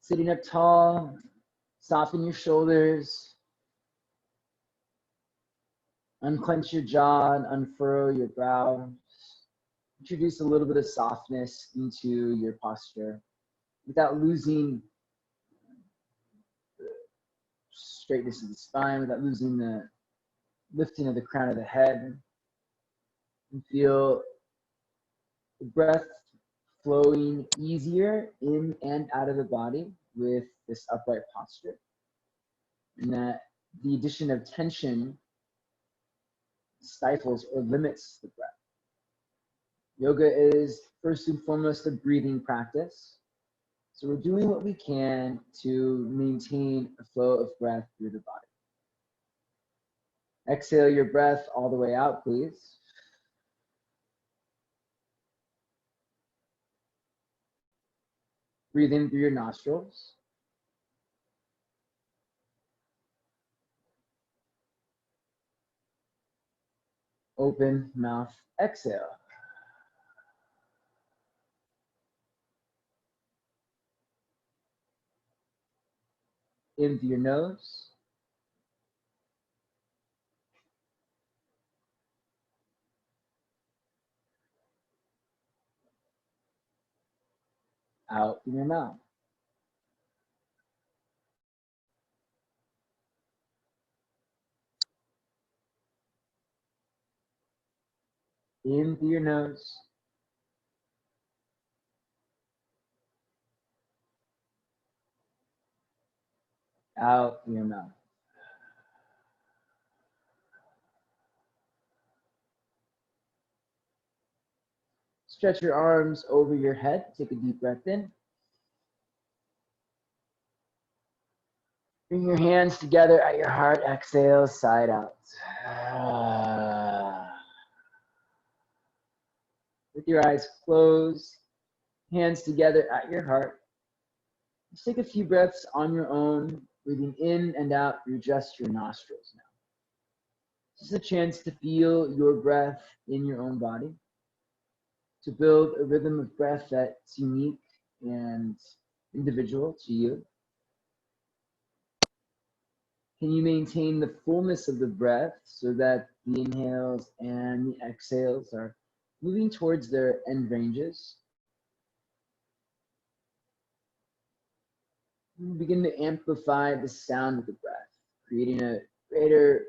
Sitting up tall, soften your shoulders, unclench your jaw and unfurrow your brow. Introduce a little bit of softness into your posture without losing the straightness of the spine, without losing the lifting of the crown of the head. And feel the breath flowing easier in and out of the body with this upright posture. And that the addition of tension stifles or limits the breath. Yoga is first and foremost a breathing practice. So we're doing what we can to maintain a flow of breath through the body. Exhale your breath all the way out, please. Breathe in through your nostrils. Open mouth, exhale. In through your nose. Out through your mouth. In through your nose. Out through your mouth. Stretch your arms over your head. Take a deep breath in. Bring your hands together at your heart. Exhale, side out. With your eyes closed, hands together at your heart. Just take a few breaths on your own, breathing in and out through just your nostrils now. This is a chance to feel your breath in your own body, to build a rhythm of breath that's unique and individual to you. Can you maintain the fullness of the breath so that the inhales and the exhales are moving towards their end ranges? Begin to amplify the sound of the breath, creating a greater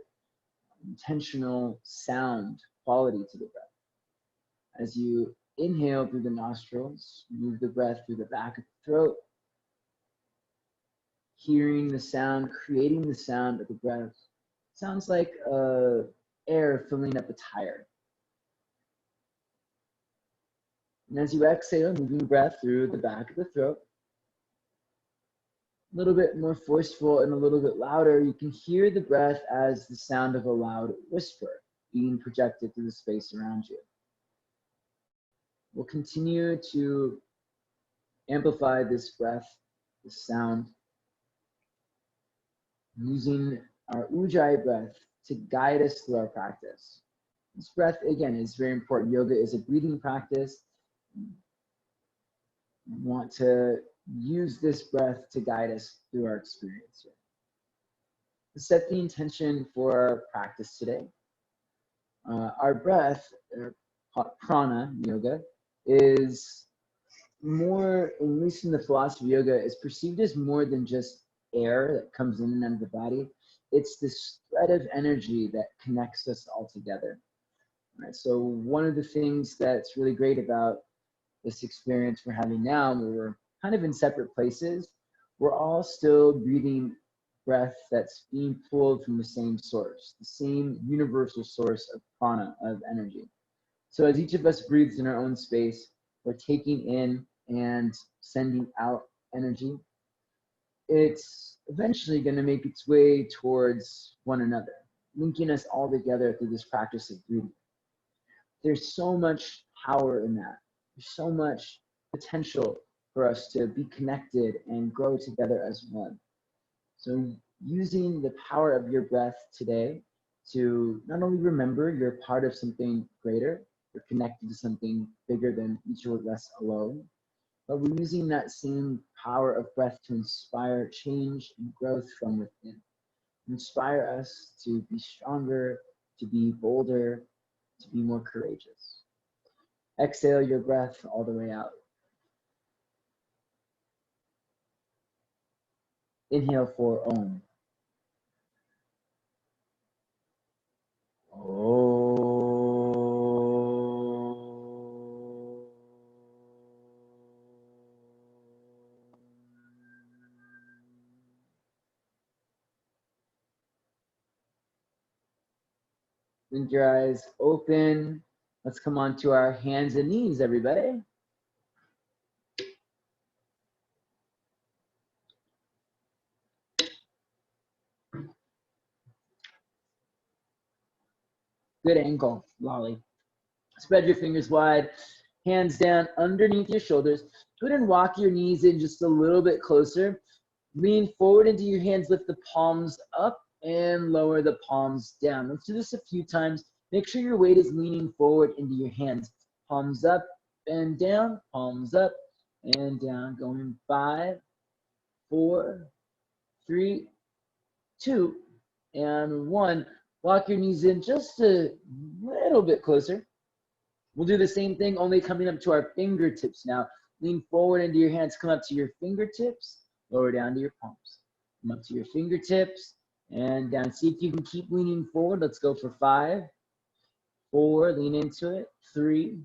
intentional sound quality to the breath. As you inhale through the nostrils, move the breath through the back of the throat, hearing the sound, creating the sound of the breath. Sounds like air filling up a tire. And as you exhale, moving breath through the back of the throat, a little bit more forceful and a little bit louder, you can hear the breath as the sound of a loud whisper being projected through the space around you. We'll continue to amplify this breath, this sound, using our Ujjayi breath to guide us through our practice. This breath, again, is very important. Yoga is a breathing practice. We want to use this breath to guide us through our experience here. To set the intention for our practice today, our breath, prana yoga, is more, at least in the philosophy of yoga, is perceived as more than just air that comes in and out of the body. It's this thread of energy that connects us all together. Right? So one of the things that's really great about this experience we're having now, where we're kind of in separate places, we're all still breathing breath that's being pulled from the same source, the same universal source of prana, of energy. So as each of us breathes in our own space, we're taking in and sending out energy. It's eventually going to make its way towards one another, linking us all together through this practice of breathing. There's so much power in that. There's so much potential for us to be connected and grow together as one. So using the power of your breath today to not only remember you're part of something greater, you're connected to something bigger than each of us alone, but we're using that same power of breath to inspire change and growth from within. Inspire us to be stronger, to be bolder, to be more courageous. Exhale your breath all the way out. Inhale for Om. Blink your eyes open. Let's come on to our hands and knees, everybody. Good ankle, Lolly. Spread your fingers wide, hands down underneath your shoulders. Go ahead and walk your knees in just a little bit closer. Lean forward into your hands, lift the palms up and lower the palms down. Let's do this a few times. Make sure your weight is leaning forward into your hands. Palms up and down, palms up and down. Going 5, 4, 3, 2, and 1. Walk your knees in just a little bit closer. We'll do the same thing, only coming up to our fingertips now. Lean forward into your hands, come up to your fingertips, lower down to your palms. Come up to your fingertips and down. See if you can keep leaning forward. Let's go for 5, 4, lean into it, 3,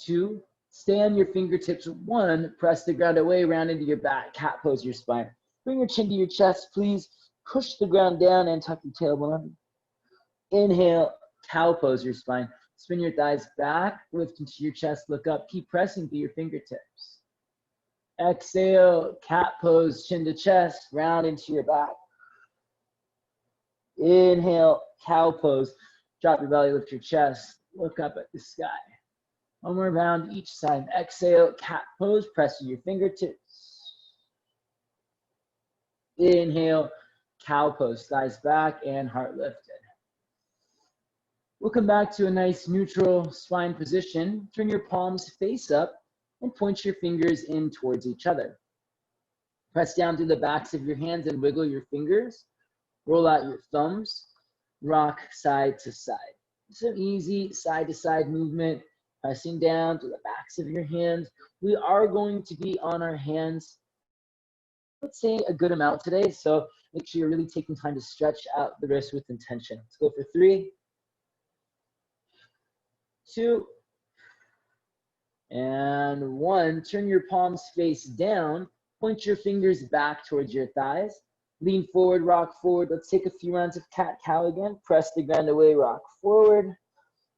2, stay on your fingertips, 1, press the ground away, round into your back, cat pose your spine. Bring your chin to your chest, please. Push the ground down and tuck your tailbone under. Inhale, cow pose your spine. Spin your thighs back, lift into your chest, look up, keep pressing through your fingertips. Exhale, cat pose, chin to chest, round into your back. Inhale, cow pose. Drop your belly, lift your chest, look up at the sky. One more round each side. Exhale, cat pose, pressing your fingertips. Inhale, cow pose, thighs back and heart lifted. We'll come back to a nice neutral spine position. Turn your palms face up and point your fingers in towards each other. Press down through the backs of your hands and wiggle your fingers. Roll out your thumbs. Rock side to side. Some easy side to side movement. Pressing down through the backs of your hands. We are going to be on our hands, let's say, a good amount today. So make sure you're really taking time to stretch out the wrist with intention. Let's go for 3, 2, and 1. Turn your palms face down. Point your fingers back towards your thighs. Lean forward, rock forward. Let's take a few rounds of cat-cow again. Press the ground away, rock forward,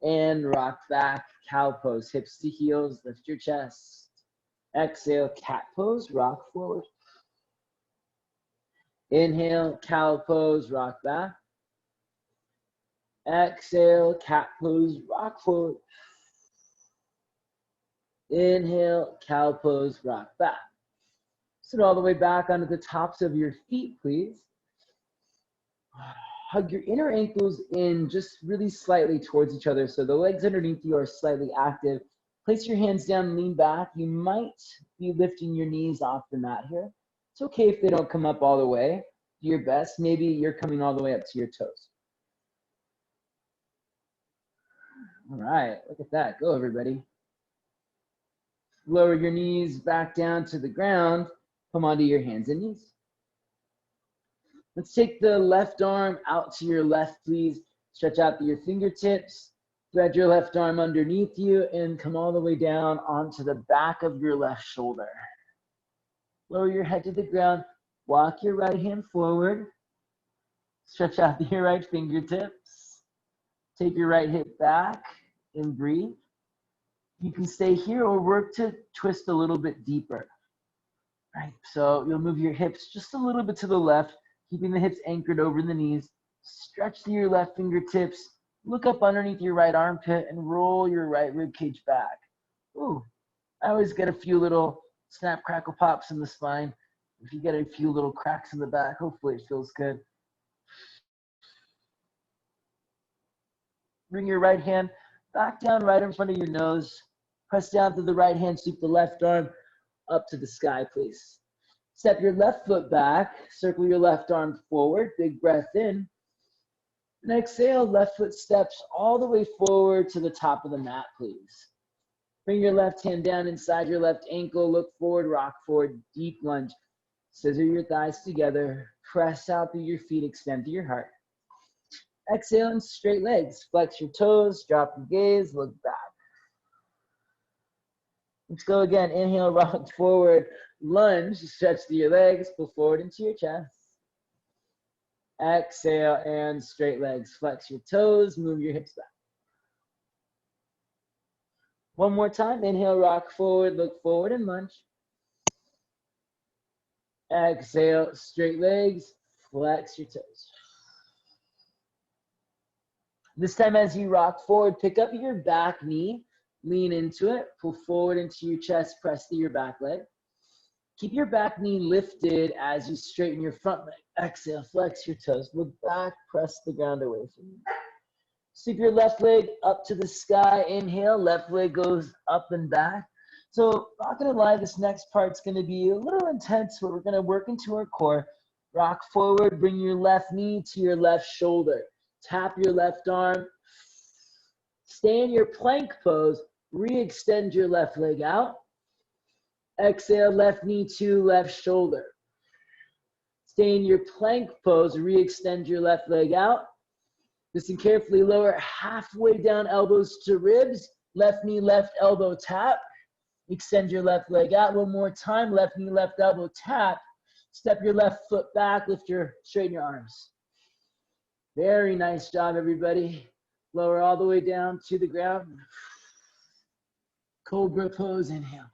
and rock back. Cow pose, hips to heels, lift your chest. Exhale, cat pose, rock forward. Inhale, cow pose, rock back. Exhale, cat pose, rock forward. Inhale, cow pose, rock back. Sit all the way back onto the tops of your feet, please. Hug your inner ankles in just really slightly towards each other so the legs underneath you are slightly active. Place your hands down, lean back. You might be lifting your knees off the mat here. It's okay if they don't come up all the way. Do your best. Maybe you're coming all the way up to your toes. All right, look at that. Go, everybody. Lower your knees back down to the ground. Come onto your hands and knees. Let's take the left arm out to your left, please. Stretch out to your fingertips. Thread your left arm underneath you and come all the way down onto the back of your left shoulder. Lower your head to the ground. Walk your right hand forward. Stretch out to your right fingertips. Take your right hip back and breathe. You can stay here or work to twist a little bit deeper. Right, so you'll move your hips just a little bit to the left, keeping the hips anchored over the knees. Stretch to your left fingertips. Look up underneath your right armpit and roll your right rib cage back. Ooh, I always get a few little snap, crackle, pops in the spine. If you get a few little cracks in the back, hopefully it feels good. Bring your right hand back down right in front of your nose. Press down to the right hand, sweep the left arm up to the sky, please. Step your left foot back, circle your left arm forward, big breath in. And exhale, left foot steps all the way forward to the top of the mat, please. Bring your left hand down inside your left ankle, look forward, rock forward, deep lunge. Scissor your thighs together, press out through your feet, extend to your heart. Exhale and straight legs, flex your toes, drop your gaze, look back. Let's go again, inhale, rock forward, lunge, stretch through your legs, pull forward into your chest. Exhale and straight legs, flex your toes, move your hips back. One more time, inhale, rock forward, look forward and lunge. Exhale, straight legs, flex your toes. This time as you rock forward, pick up your back knee, lean into it, pull forward into your chest, press through your back leg. Keep your back knee lifted as you straighten your front leg. Exhale, flex your toes, look back, press the ground away from you. Sweep your left leg up to the sky, inhale, left leg goes up and back. So not gonna lie, this next part's gonna be a little intense, but we're gonna work into our core. Rock forward, bring your left knee to your left shoulder. Tap your left arm. Stay in your plank pose, re-extend your left leg out. Exhale, left knee to left shoulder. Stay in your plank pose, re-extend your left leg out. Listen carefully, lower halfway down, elbows to ribs. Left knee, left elbow tap. Extend your left leg out. One more time, left knee, left elbow tap. Step your left foot back, straighten your arms. Very nice job, everybody. Lower all the way down to the ground. Cobra pose, inhale.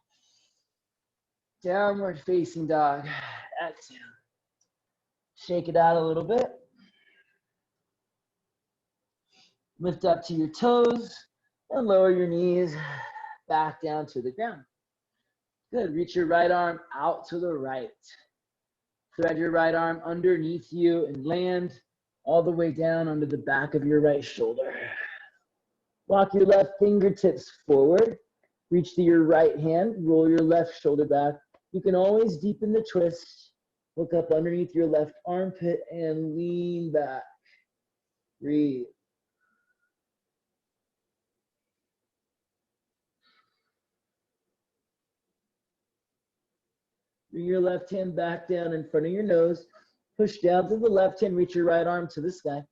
Downward facing dog, exhale. Shake it out a little bit. Lift up to your toes and lower your knees back down to the ground. Good, reach your right arm out to the right. Thread your right arm underneath you and land all the way down under the back of your right shoulder. Walk your left fingertips forward. Reach to your right hand, roll your left shoulder back. You can always deepen the twist. Look up underneath your left armpit and lean back. Breathe. Bring your left hand back down in front of your nose. Push down to the left hand, reach your right arm to the sky.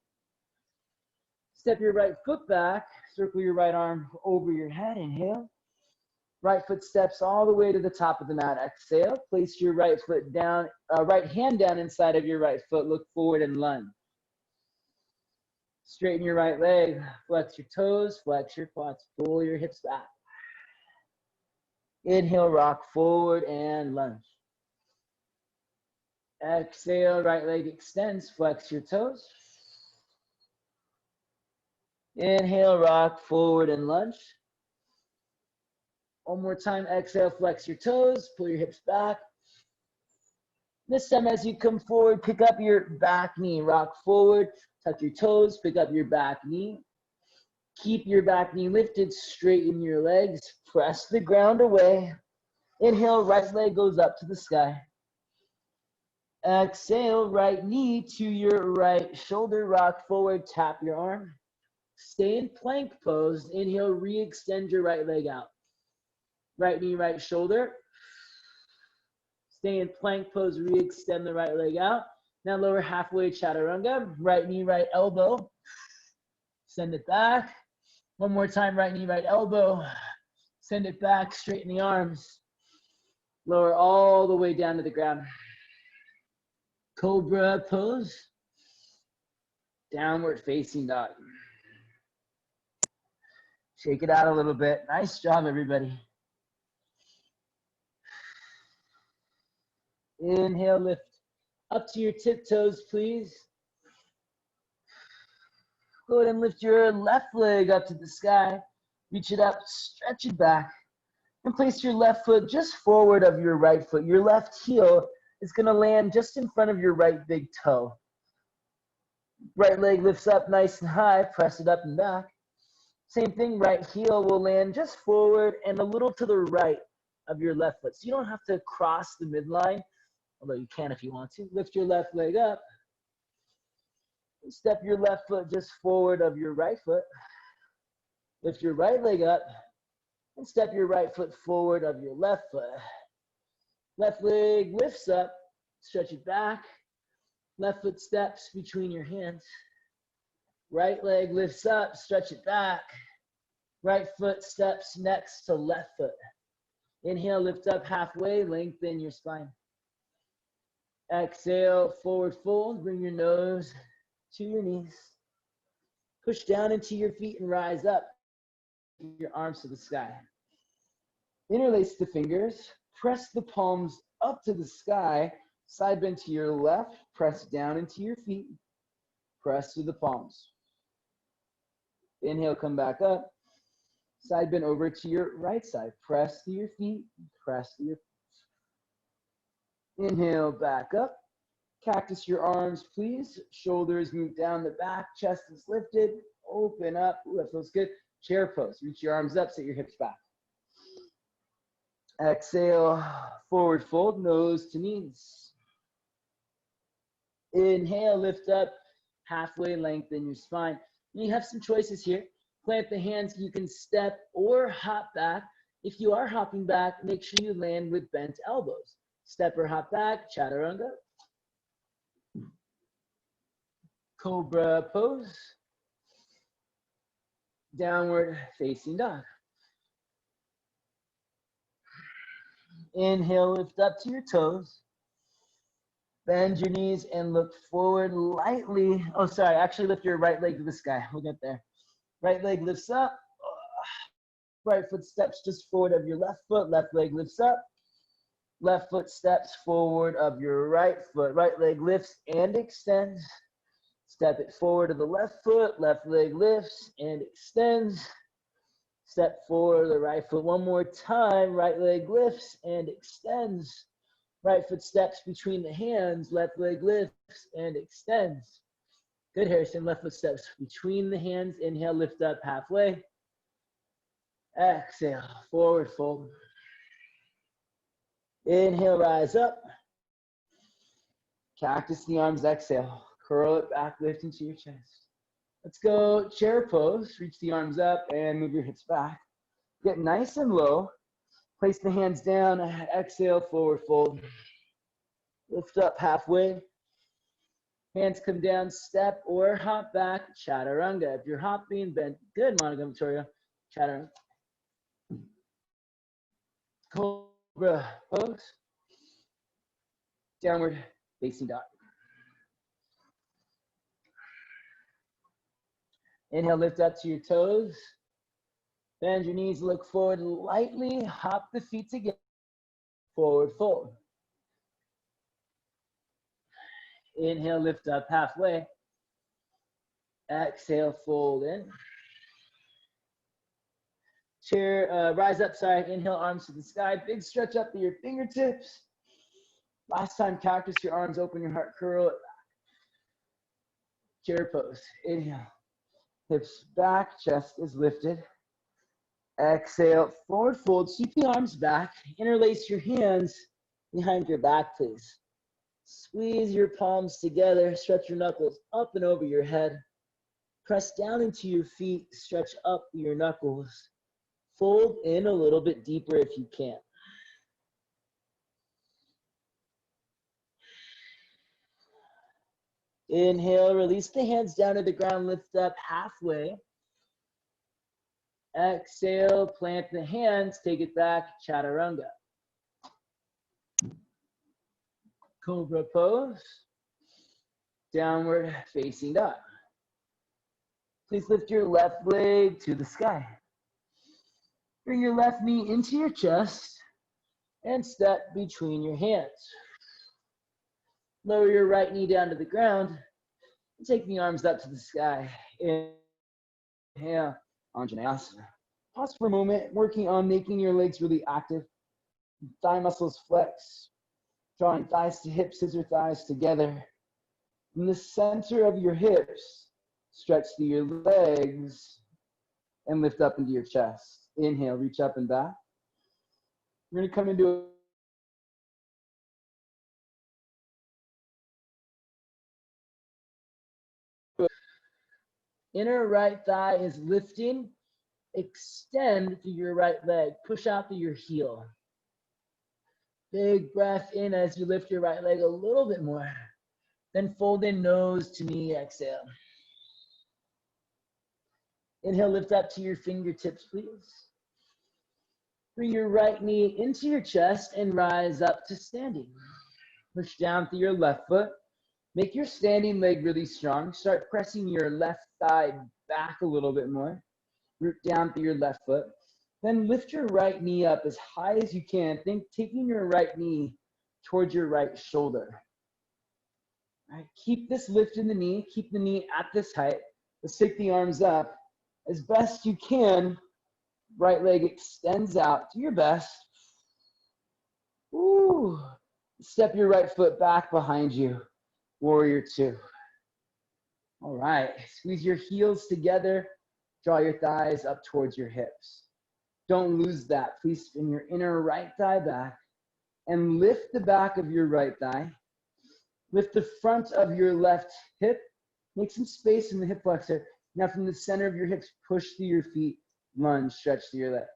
Step your right foot back, circle your right arm over your head, inhale. Right foot steps all the way to the top of the mat, exhale. Place your right foot down, right hand down inside of your right foot, look forward and lunge. Straighten your right leg, flex your toes, flex your quads, pull your hips back. Inhale, rock forward and lunge. Exhale, right leg extends, flex your toes. Inhale, rock forward and lunge. One more time, exhale, flex your toes, pull your hips back. This time as you come forward, pick up your back knee, rock forward, tuck your toes, pick up your back knee. Keep your back knee lifted, straighten your legs, press the ground away. Inhale, right leg goes up to the sky. Exhale, right knee to your right shoulder, rock forward, tap your arm. Stay in plank pose. Inhale, re-extend your right leg out. Right knee, right shoulder. Stay in plank pose, re-extend the right leg out. Now lower halfway, chaturanga. Right knee, right elbow. Send it back. One more time, right knee, right elbow. Send it back, straighten the arms. Lower all the way down to the ground. Cobra pose. Downward facing dog. Shake it out a little bit. Nice job, everybody. Inhale, lift up to your tiptoes, please. Go ahead and lift your left leg up to the sky. Reach it up, stretch it back. And place your left foot just forward of your right foot. Your left heel is gonna land just in front of your right big toe. Right leg lifts up nice and high, press it up and back. Same thing, right heel will land just forward and a little to the right of your left foot. So you don't have to cross the midline, although you can if you want to. Lift your left leg up. Step your left foot just forward of your right foot. Lift your right leg up and step your right foot forward of your left foot. Left leg lifts up, stretch it back. Left foot steps between your hands. Right leg lifts up, stretch it back. Right foot steps next to left foot. Inhale, lift up halfway, lengthen your spine. Exhale, forward fold, bring your nose to your knees. Push down into your feet and rise up. Your arms to the sky. Interlace the fingers, press the palms up to the sky, side bend to your left, press down into your feet, press through the palms. Inhale, come back up, side bend over to your right side, press through your feet, press through your feet. Inhale, back up, cactus your arms, please, shoulders move down the back, chest is lifted, open up, ooh, that feels good. Chair pose, reach your arms up, set your hips back. Exhale, forward fold, nose to knees. Inhale, lift up, halfway lengthen your spine. And you have some choices here. Plant the hands, you can step or hop back. If you are hopping back, make sure you land with bent elbows. Step or hop back, chaturanga. Cobra pose. Downward facing dog. Inhale, lift up to your toes. Bend your knees and look forward lightly. Oh, sorry, actually lift your right leg to the sky. We'll get there. Right leg lifts up. Right foot steps just forward of your left foot. Left leg lifts up. Left foot steps forward of your right foot. Right leg lifts and extends. Step it forward to the left foot. Left leg lifts and extends. Step forward the right foot one more time. Right leg lifts and extends. Right foot steps between the hands. Left leg lifts and extends. Good, Harrison. Left foot steps between the hands. Inhale, lift up halfway. Exhale, forward fold. Inhale, rise up. Cactus the arms, exhale. Curl it back, lift into your chest. Let's go chair pose. Reach the arms up and move your hips back. Get nice and low. Place the hands down. Exhale, forward fold. Lift up halfway. Hands come down, step or hop back, chaturanga. If you're hopping, bend. Good, Monica Victoria. Chaturanga. Cobra pose. Downward facing dog. Inhale, lift up to your toes. Bend your knees, look forward lightly. Hop the feet together. Forward fold. Inhale, lift up halfway. Exhale, fold in. Chair, rise up, sorry. Inhale, arms to the sky. Big stretch up to your fingertips. Last time, cactus your arms, open your heart, curl it back. Chair pose. Inhale. Hips back, chest is lifted. Exhale, forward fold. Sweep the arms back. Interlace your hands behind your back, please. Squeeze your palms together. Stretch your knuckles up and over your head. Press down into your feet. Stretch up your knuckles. Fold in a little bit deeper if you can. Inhale, release the hands down to the ground. Lift up halfway. Exhale, plant the hands. Take it back, chaturanga. Cobra pose. Downward facing dog. Please lift your left leg to the sky. Bring your left knee into your chest and step between your hands. Lower your right knee down to the ground and take the arms up to the sky. Inhale, Anjaneyasana. Pause for a moment, working on making your legs really active. Thigh muscles flex. Drawing thighs to hips, scissor thighs together. From the center of your hips, stretch through your legs. and lift up into your chest. Inhale, reach up and back. We're gonna come into inner right thigh is lifting. Extend through your right leg. Push out through your heel. Big breath in as you lift your right leg a little bit more. Then fold in nose to knee, exhale. Inhale, lift up to your fingertips, please. Bring your right knee into your chest and rise up to standing. Push down through your left foot. Make your standing leg really strong. Start pressing your left thigh back a little bit more. Root down through your left foot. Then lift your right knee up as high as you can. Think taking your right knee towards your right shoulder. All right, keep this lift in the knee. Keep the knee at this height. Let's take the arms up. As best you can, right leg extends out. Do your best. Ooh. Step your right foot back behind you. Warrior two. All right, squeeze your heels together. Draw your thighs up towards your hips. Don't lose that. Please spin your inner right thigh back and lift the back of your right thigh. Lift the front of your left hip. Make some space in the hip flexor. Now from the center of your hips, push through your feet. Lunge, stretch through your legs.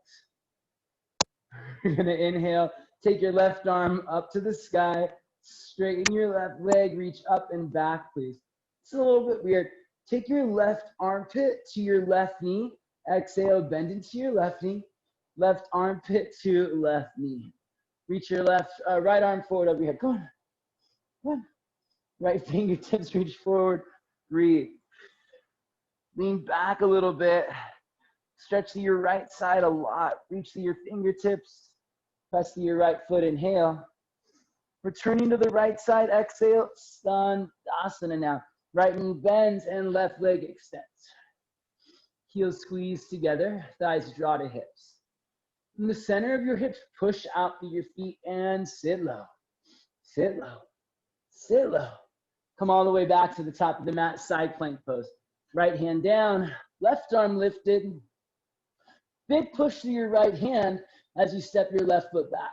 You're gonna inhale. Take your left arm up to the sky. Straighten your left leg. Reach up and back, please. It's a little bit weird. Take your left armpit to your left knee. Exhale, bend into your left knee. Left armpit to left knee. Reach your right arm forward over your head. Come on. Come on. Right fingertips reach forward. Breathe. Lean back a little bit. Stretch to your right side a lot. Reach to your fingertips. Press to your right foot. Inhale. Returning to the right side. Exhale. Standasana now. Right knee bends and left leg extends. Heels squeeze together. Thighs draw to hips. From the center of your hips, push out through your feet and sit low. Sit low. Sit low. Come all the way back to the top of the mat, side plank pose. Right hand down, left arm lifted. Big push to your right hand as you step your left foot back.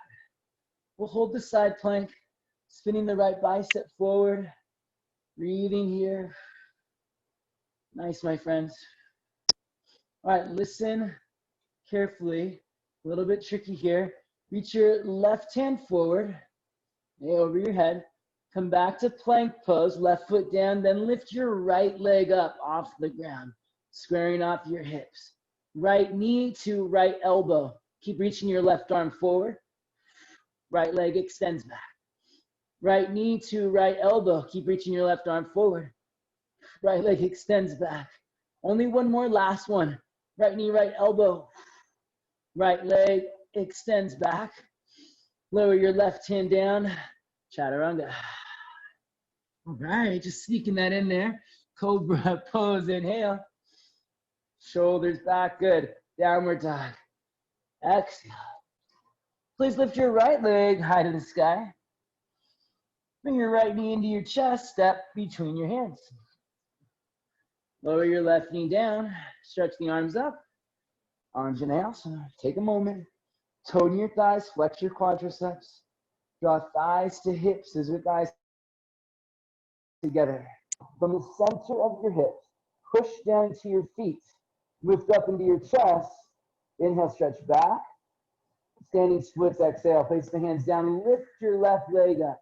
We'll hold the side plank, spinning the right bicep forward. Breathing here. Nice, my friends. All right, listen carefully. A little bit tricky here. Reach your left hand forward, over your head. Come back to plank pose, left foot down, then lift your right leg up off the ground, squaring off your hips. Right knee to right elbow. Keep reaching your left arm forward. Right leg extends back. Right knee to right elbow. Keep reaching your left arm forward. Right leg extends back. Only one more, last one. Right knee, right elbow. Right leg extends back. Lower your left hand down. Chaturanga. All right, just sneaking that in there. Cobra pose, inhale. Shoulders back, good. Downward dog. Exhale. Please lift your right leg high to the sky. Bring your right knee into your chest, step between your hands. Lower your left knee down, stretch the arms up. Anjaneyasana. Take a moment. Tone your thighs, flex your quadriceps. Draw thighs to hips as your thighs together. From the center of your hips, push down to your feet. Lift up into your chest. Inhale, stretch back. Standing splits, exhale. Place the hands down. Lift your left leg up.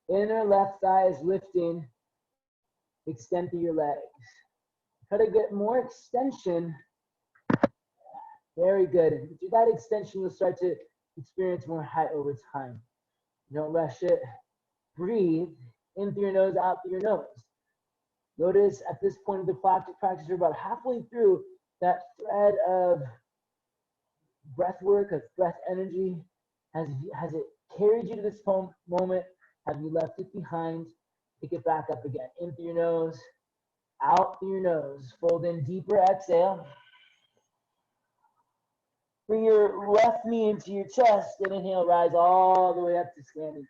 Inner left thigh is lifting. Extend through your legs. Try to get more extension. Very good. If you do that extension, you'll start to experience more height over time. Don't rush it. Breathe in through your nose, out through your nose. Notice at this point of the practice, you're about halfway through that thread of breath work, of breath energy. Has it carried you to this moment? Have you left it behind? Pick it back up again. In through your nose, out through your nose. Fold in deeper, exhale. Bring your left knee into your chest and inhale, rise all the way up to standing.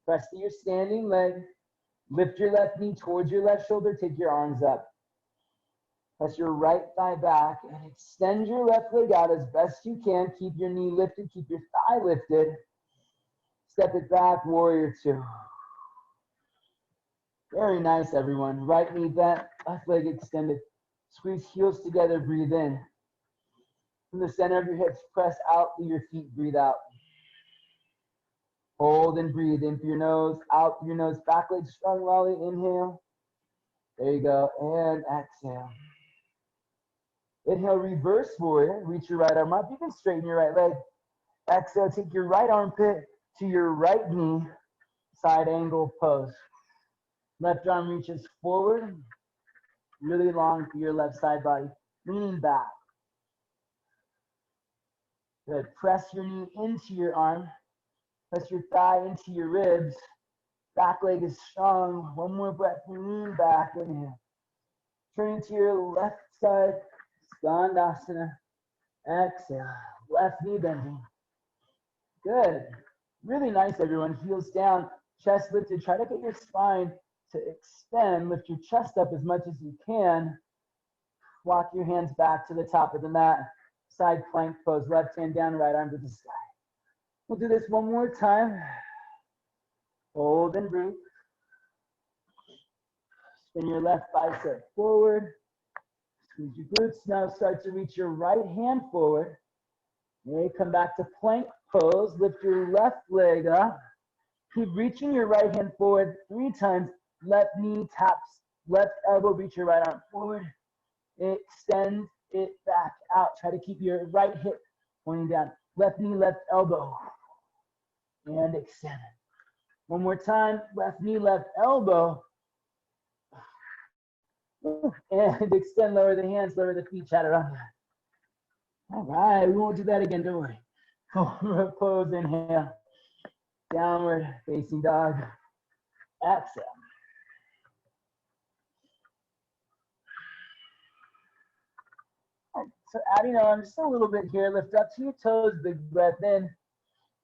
Press to your standing leg. Lift your left knee towards your left shoulder. Take your arms up. Press your right thigh back and extend your left leg out as best you can. Keep your knee lifted, keep your thigh lifted. Step it back, warrior two. Very nice, everyone. Right knee bent, left leg extended. Squeeze heels together, breathe in. From the center of your hips, press out through your feet, breathe out. Hold and breathe in through your nose, out through your nose, back leg strong, Raleigh, inhale. There you go, and exhale. Inhale, reverse warrior, reach your right arm up. You can straighten your right leg. Exhale, take your right armpit to your right knee, side angle pose. Left arm reaches forward, really long through your left side body, leaning back. Good, press your knee into your arm, press your thigh into your ribs. Back leg is strong. One more breath, lean back, inhale. Turn to your left side, Skandasana. Exhale, left knee bending. Good. Really nice, everyone. Heels down, chest lifted. Try to get your spine to extend. Lift your chest up as much as you can. Walk your hands back to the top of the mat. Side plank pose. Left hand down, right arm to the sky. We'll do this one more time. Hold and breathe. Spin your left bicep forward. Squeeze your glutes. Now start to reach your right hand forward. Okay, come back to plank pose. Lift your left leg up. Keep reaching your right hand forward 3 times. Left knee taps. Left elbow, reach your right arm forward. Extend it back out. Try to keep your right hip pointing down. Left knee, left elbow. And extend. One more time. Left knee, left elbow. And extend, lower the hands, lower the feet, chaturanga. All right, we won't do that again, don't worry. Forward pose, inhale. Downward facing dog. Exhale. So adding on just a little bit here, lift up to your toes, big breath in.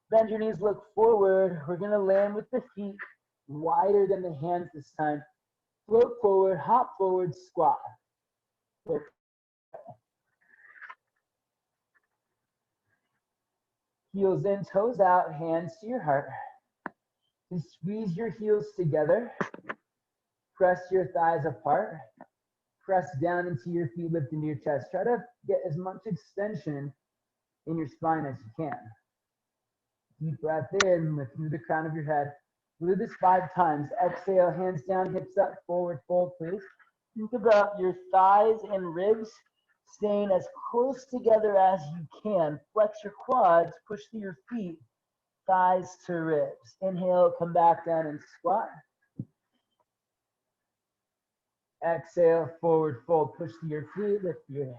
Bend your knees, look forward. We're gonna land with the feet wider than the hands this time. Float forward, hop forward, squat. Heels in, toes out, hands to your heart. And squeeze your heels together. Press your thighs apart. Press down into your feet, lift into your chest. Try to get as much extension in your spine as you can. Deep breath in, lift through the crown of your head. We'll do this 5 times. Exhale, hands down, hips up, forward fold, please. Think about your thighs and ribs staying as close together as you can. Flex your quads, push through your feet, thighs to ribs. Inhale, come back down and squat. Exhale, forward fold, push through your feet, lift your hips.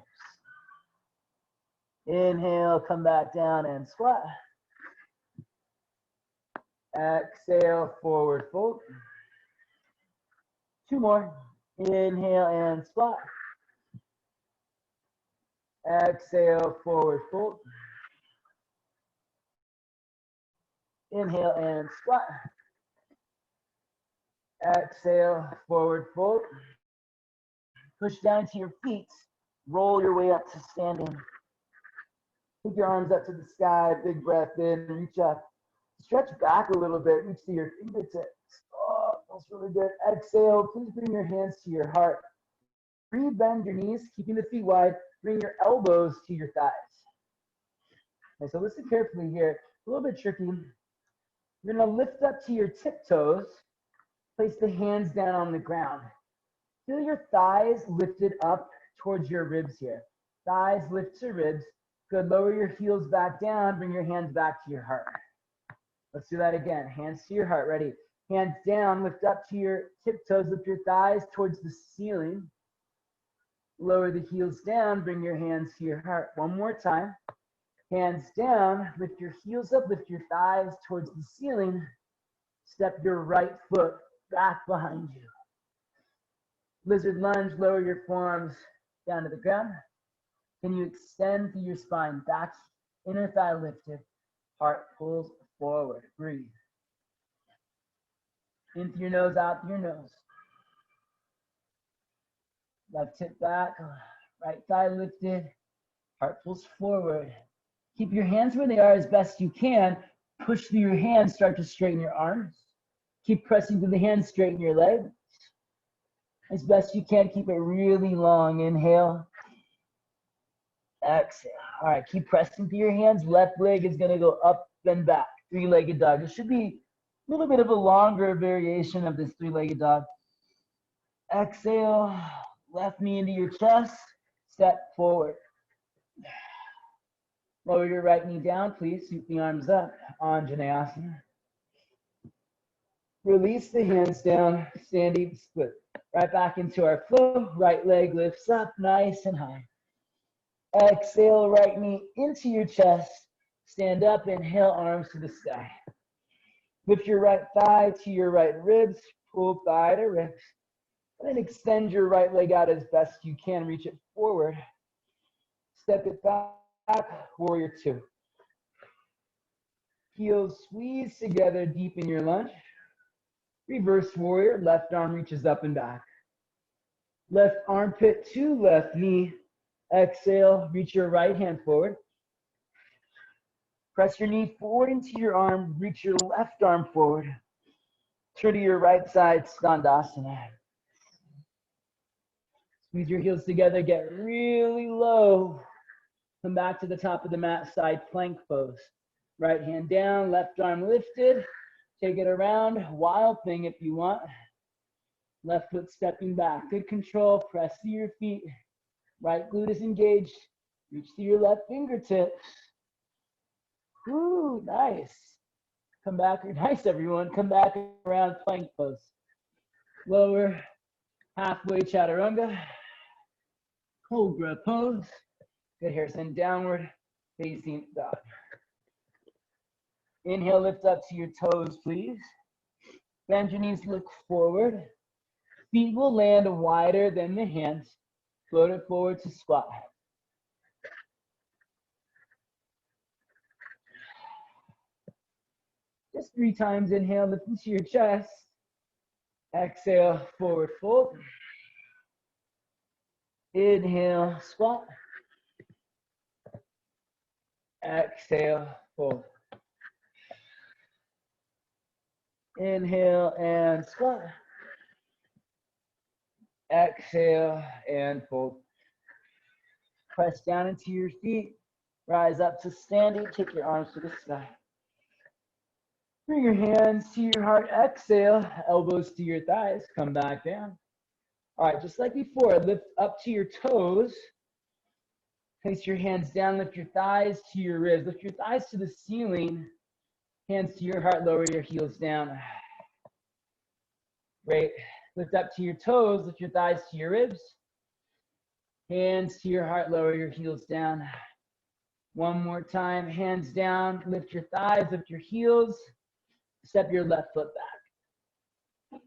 Inhale, come back down and squat. Exhale, forward fold. 2 more. Inhale and squat. Exhale, forward fold. Inhale and squat. Exhale, forward fold. Push down to your feet. Roll your way up to standing. Take your arms up to the sky. Big breath in. Reach up. Stretch back a little bit. Reach to your fingertips. Oh, feels really good. Exhale. Please bring your hands to your heart. Re-bend your knees, keeping the feet wide. Bring your elbows to your thighs. Okay, so listen carefully here. A little bit tricky. You're going to lift up to your tiptoes. Place the hands down on the ground. Feel your thighs lifted up towards your ribs here. Thighs lift to ribs. Good. Lower your heels back down. Bring your hands back to your heart. Let's do that again. Hands to your heart. Ready? Hands down. Lift up to your tiptoes. Lift your thighs towards the ceiling. Lower the heels down. Bring your hands to your heart. One more time. Hands down. Lift your heels up. Lift your thighs towards the ceiling. Step your right foot back behind you. Lizard lunge. Lower your forearms down to the ground. Can you extend through your spine? Back, inner thigh lifted. Heart pulls forward. Breathe. In through your nose, out through your nose. Left hip back, right thigh lifted, heart pulls forward. Keep your hands where they are as best you can. Push through your hands, start to straighten your arms. Keep pressing through the hands, straighten your legs. As best you can, keep it really long. Inhale, exhale. All right, keep pressing through your hands. Left leg is gonna go up and back, three-legged dog. It should be a little bit of a longer variation of this three-legged dog. Exhale, left knee into your chest, step forward. Lower your right knee down, please. Sweep the arms up, Anjaneyasana. Release the hands down, standing split. Right back into our flow. Right leg lifts up, nice and high. Exhale, right knee into your chest. Stand up, inhale, arms to the sky. Lift your right thigh to your right ribs. Pull thigh to ribs. And then extend your right leg out as best you can. Reach it forward. Step it back, warrior two. Heels squeeze together deep in your lunge. Reverse warrior, left arm reaches up and back. Left armpit to left knee. Exhale, reach your right hand forward. Press your knee forward into your arm, reach your left arm forward. Turn to your right side, Skandasana. Squeeze your heels together, get really low. Come back to the top of the mat, side plank pose. Right hand down, left arm lifted. Take it around, wild thing if you want. Left foot stepping back, good control, press through your feet. Right glute is engaged, reach through your left fingertips. Ooh, nice. Come back, nice everyone, come back around plank pose. Lower, halfway chaturanga. Cobra pose. Good hair, send downward, facing dog. Inhale, lift up to your toes, please. Bend your knees, look forward. Feet will land wider than the hands. Float it forward to squat. Just 3 times. Inhale, lift into your chest. Exhale, forward fold. Inhale, squat. Exhale, fold. Inhale and squat. Exhale and fold. Press down into your feet. Rise up to standing. Take your arms to the sky. Bring your hands to your heart. Exhale. Elbows to your thighs. Come back down. All right, just like before, lift up to your toes. Place your hands down. Lift your thighs to your ribs. Lift your thighs to the ceiling. Hands to your heart. Lower your heels down. Great. Lift up to your toes. Lift your thighs to your ribs. Hands to your heart. Lower your heels down. One more time. Hands down. Lift your thighs. Lift your heels. Step your left foot back.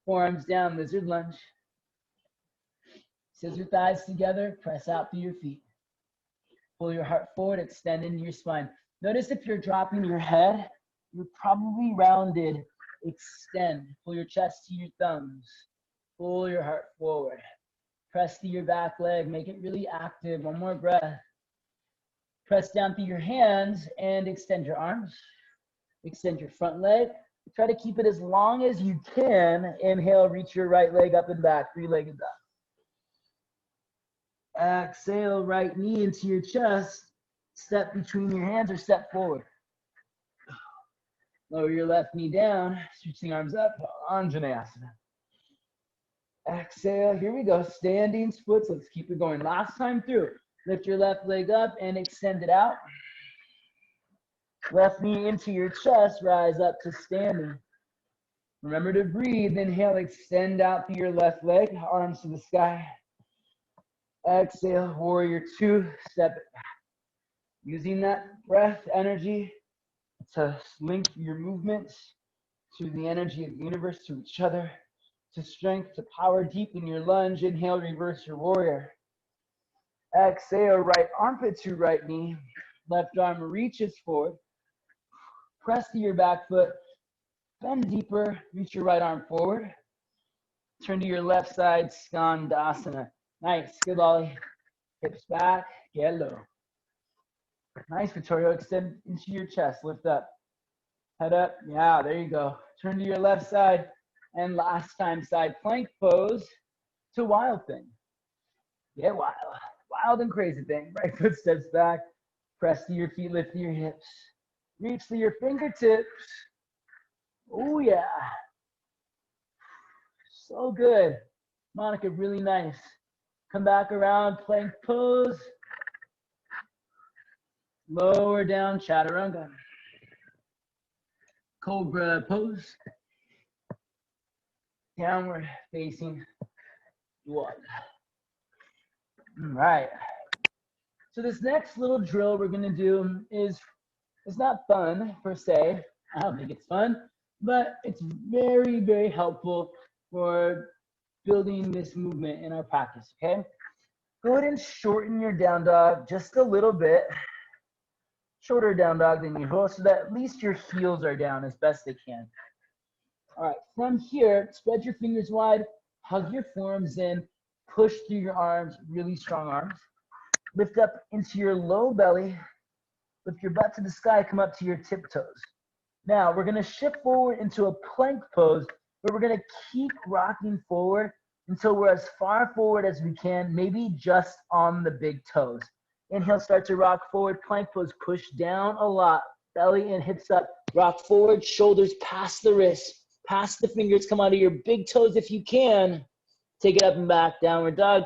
Forearms down. Lizard lunge. Scissor thighs together. Press out through your feet. Pull your heart forward. Extend into your spine. Notice if you're dropping your head, you're probably rounded. Extend. Pull your chest to your thumbs. Pull your heart forward. Press through your back leg. Make it really active. One more breath. Press down through your hands and extend your arms. Extend your front leg. Try to keep it as long as you can. Inhale, reach your right leg up and back. 3-legged dog. Exhale, right knee into your chest. Step between your hands or step forward. Lower your left knee down. Switching arms up. Anjaneyasana. Exhale. Here we go. Standing splits. Let's keep it going. Last time through. Lift your left leg up and extend it out. Left knee into your chest. Rise up to standing. Remember to breathe. Inhale. Extend out through your left leg. Arms to the sky. Exhale. Warrior two. Step it back. Using that breath energy to link your movements to the energy of the universe, to each other, to strength, to power. Deep in your lunge. Inhale, reverse your warrior. Exhale, right armpit to right knee. Left arm reaches forward. Press to your back foot. Bend deeper. Reach your right arm forward. Turn to your left side, skandasana. Nice, good Ollie. Hips back, get low. Nice, Vittorio, extend into your chest, lift up. Head up, yeah, there you go. Turn to your left side, and last time side plank pose to wild thing. Get wild, wild and crazy thing. Right foot steps back, press to your feet, lift to your hips. Reach to your fingertips. Oh yeah. So good. Monica, really nice. Come back around, plank pose. Lower down, chaturanga. Cobra pose. Downward facing dog. All right. So this next little drill we're gonna do is, it's not fun per se. I don't think it's fun, but it's very, very helpful for building this movement in our practice, okay? Go ahead and shorten your down dog just a little bit. Shorter down dog than usual, so that at least your heels are down as best they can. All right, from here, spread your fingers wide, hug your forearms in, push through your arms, really strong arms. Lift up into your low belly, lift your butt to the sky, come up to your tiptoes. Now, we're gonna shift forward into a plank pose, where we're gonna keep rocking forward until we're as far forward as we can, maybe just on the big toes. Inhale, start to rock forward, plank pose, push down a lot, belly and hips up, rock forward, shoulders past the wrists, past the fingers, come onto your big toes if you can. Take it up and back, downward dog.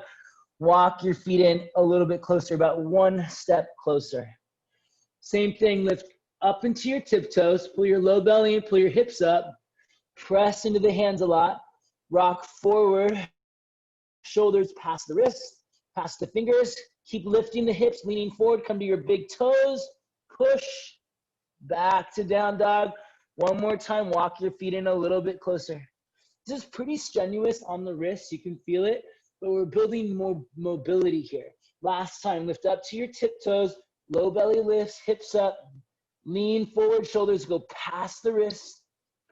Walk your feet in a little bit closer, about one step closer. Same thing, lift up into your tiptoes, pull your low belly in, pull your hips up, press into the hands a lot, rock forward, shoulders past the wrists, past the fingers, keep lifting the hips, leaning forward, come to your big toes, push, back to down dog. One more time, walk your feet in a little bit closer. This is pretty strenuous on the wrists, you can feel it, but we're building more mobility here. Last time, lift up to your tiptoes, low belly lifts, hips up, lean forward, shoulders go past the wrists,